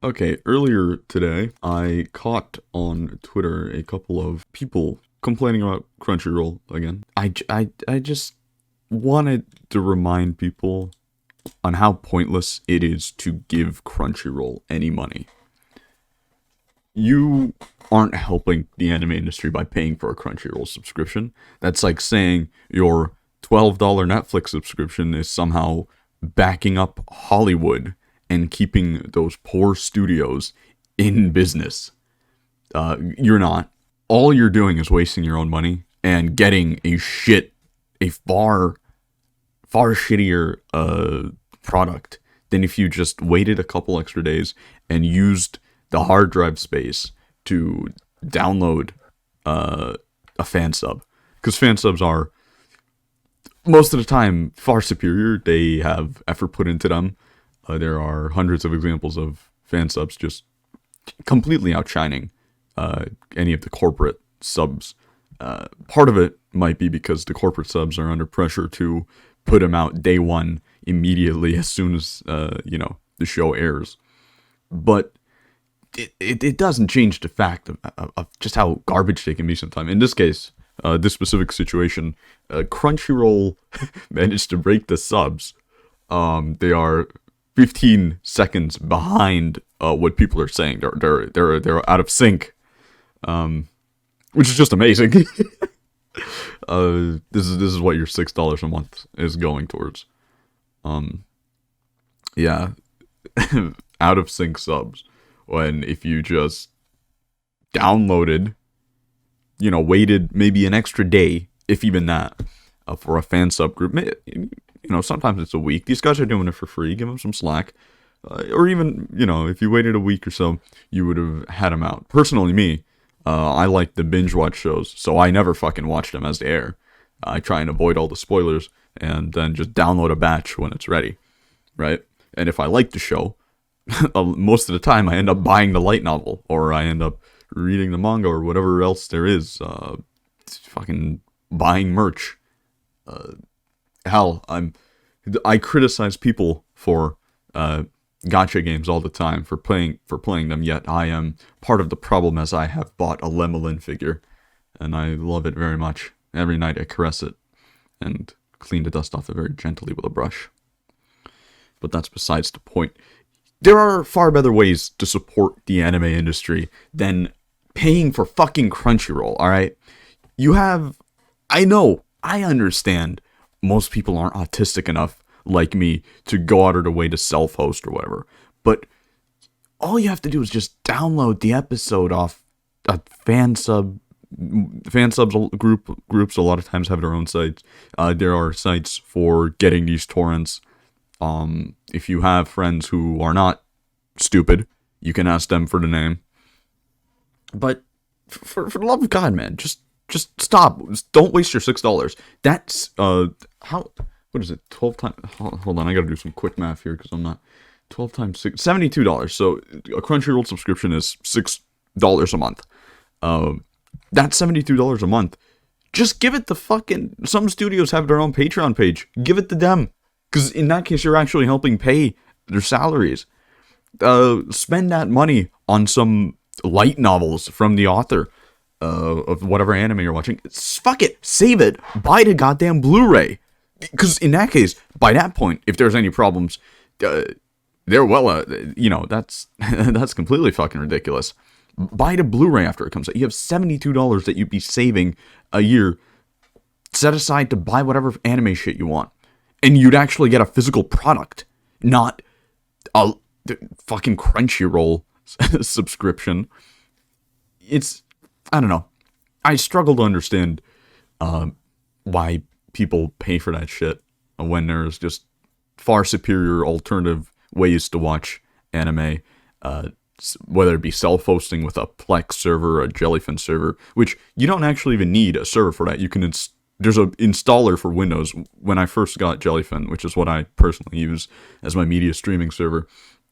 Okay, earlier today, I caught on Twitter a couple of people complaining about Crunchyroll again. I just wanted to remind people on how pointless it is to give Crunchyroll any money. You aren't helping the anime industry by paying for a Crunchyroll subscription. That's like saying your $12 Netflix subscription is somehow backing up Hollywood and keeping those poor studios in business. You're not. All you're doing is wasting your own money and getting a far shittier product than if you just waited a couple extra days and used the hard drive space to download a fan sub. Because fan subs are, most of the time, far superior. They have effort put into them. There are hundreds of examples of fan subs just completely outshining any of the corporate subs. Part of it might be because the corporate subs are under pressure to put them out day one immediately as soon as the show airs. But it doesn't change the fact of just how garbage they can be sometimes. In this case, this specific situation, Crunchyroll managed to break the subs. They are 15 seconds behind what people are saying. They're out of sync, which is just amazing. This is what your $6 a month is going towards. Yeah, out of sync subs. When if you just downloaded, waited maybe an extra day, if even that, for a fan subgroup. Sometimes it's a week. These guys are doing it for free. Give them some slack. Or even, if you waited a week or so, you would have had them out. Personally, me, I like to binge watch shows, so I never fucking watch them as they air. I try and avoid all the spoilers, and then just download a batch when it's ready, right? And if I like the show, most of the time I end up buying the light novel, or I end up reading the manga, or whatever else there is. Fucking buying merch. Hell, I criticize people for gacha games all the time for playing them. Yet I am part of the problem, as I have bought a Lemolin figure, and I love it very much. Every night I caress it and clean the dust off it very gently with a brush. But that's besides the point. There are far better ways to support the anime industry than paying for fucking Crunchyroll, alright? I understand most people aren't autistic enough, like me, to go out of their way to self-host or whatever. But all you have to do is just download the episode off a fan subs groups a lot of times have their own sites. There are sites for getting these torrents. If you have friends who are not stupid, you can ask them for the name. But for the love of God, man, just stop. Just don't waste your $6. That's what is it? 12 times. Hold on, I gotta do some quick math here because I'm not. 12 times 6, $72. So a Crunchyroll subscription is $6 a month. That's $72 a month. Just give it to fucking. Some studios have their own Patreon page. Give it to them. Because in that case, you're actually helping pay their salaries. Spend that money on some light novels from the author of whatever anime you're watching. Fuck it. Save it. Buy the goddamn Blu-ray. Because in that case, by that point, if there's any problems, they're that's that's completely fucking ridiculous. Buy the Blu-ray after it comes out. You have $72 that you'd be saving a year set aside to buy whatever anime shit you want. And you'd actually get a physical product, not a fucking Crunchyroll subscription. I don't know. I struggle to understand why people pay for that shit when there's just far superior alternative ways to watch anime, whether it be self-hosting with a Plex server or a Jellyfin server, which you don't actually even need a server for that. You can there's an installer for Windows. When I first got Jellyfin, which is what I personally use as my media streaming server,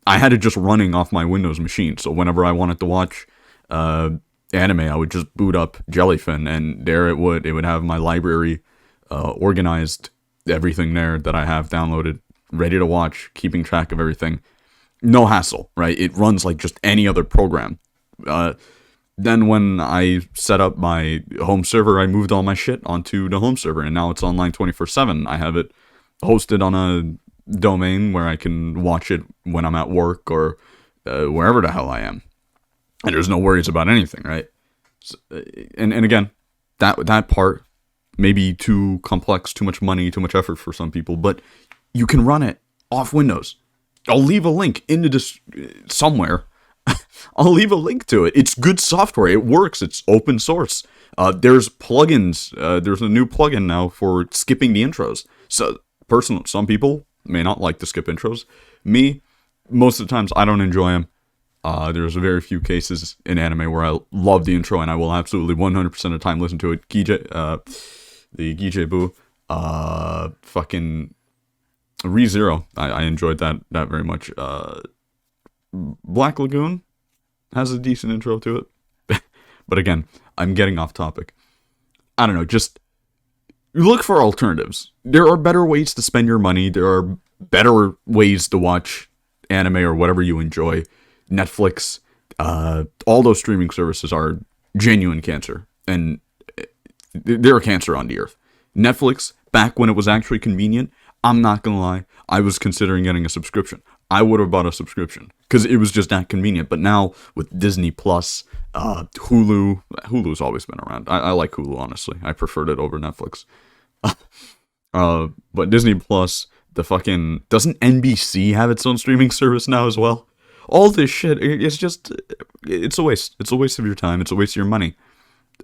I had it just running off my Windows machine. So whenever I wanted to watch anime, I would just boot up Jellyfin, and there it would have my library organized, everything there that I have downloaded, ready to watch, keeping track of everything. no hassle, right? It runs like just any other program. Then when I set up my home server, I moved all my shit onto the home server, and now it's online 24/7. I have it hosted on a domain where I can watch it when I'm at work or wherever the hell I am, and there's no worries about anything, right? So, and again, that part may be too complex, too much money, too much effort for some people, but you can run it off Windows. I'll leave a link into this somewhere. I'll leave a link to it. It's good software. It works. It's open source. There's plugins. There's a new plugin now for skipping the intros. So, some people may not like to skip intros. Me, most of the times, I don't enjoy them. There's very few cases in anime where I love the intro and I will absolutely 100% of the time listen to it. The Gijay Boo, fucking ReZero. I enjoyed that very much. Black Lagoon has a decent intro to it. But again, I'm getting off topic. I don't know, just look for alternatives. There are better ways to spend your money. There are better ways to watch anime or whatever you enjoy. Netflix, all those streaming services are genuine cancer. And they're a cancer on the earth. Netflix, back when it was actually convenient, I'm not gonna lie, I was considering getting a subscription. I would have bought a subscription because it was just that convenient. But now with Disney Plus, Hulu's always been around. I like Hulu, honestly. I preferred it over Netflix. But Disney Plus, doesn't NBC have its own streaming service now as well? All this shit, it's a waste. It's a waste of your time. It's a waste of your money.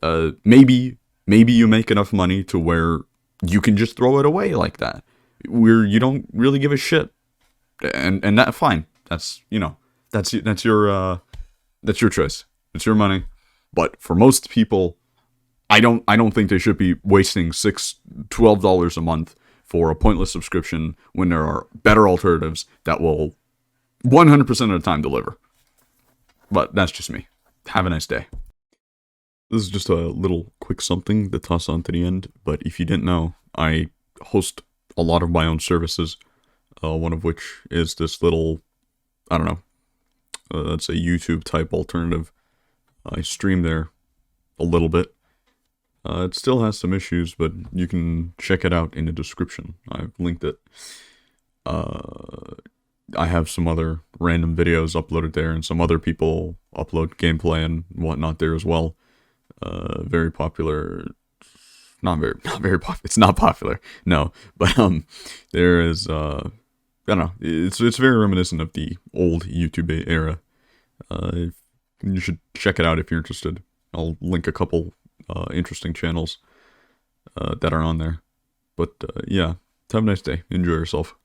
Maybe you make enough money to where you can just throw it away like that, where you don't really give a shit, and that fine. That's your choice. It's your money. But for most people, I don't think they should be wasting $12 a month for a pointless subscription when there are better alternatives that will 100% of the time deliver. But that's just me. Have a nice day. This is just a little quick something to toss on to the end, but if you didn't know, I host a lot of my own services, one of which is this little, I don't know, that's a YouTube type alternative. I stream there a little bit. It still has some issues, but you can check it out in the description. I've linked it. I have some other random videos uploaded there, and some other people upload gameplay and whatnot there as well. Very popular. Not very popular. It's not popular. No, but there is I don't know. It's very reminiscent of the old YouTube era. You should check it out if you're interested. I'll link a couple interesting channels that are on there. But yeah, have a nice day. Enjoy yourself.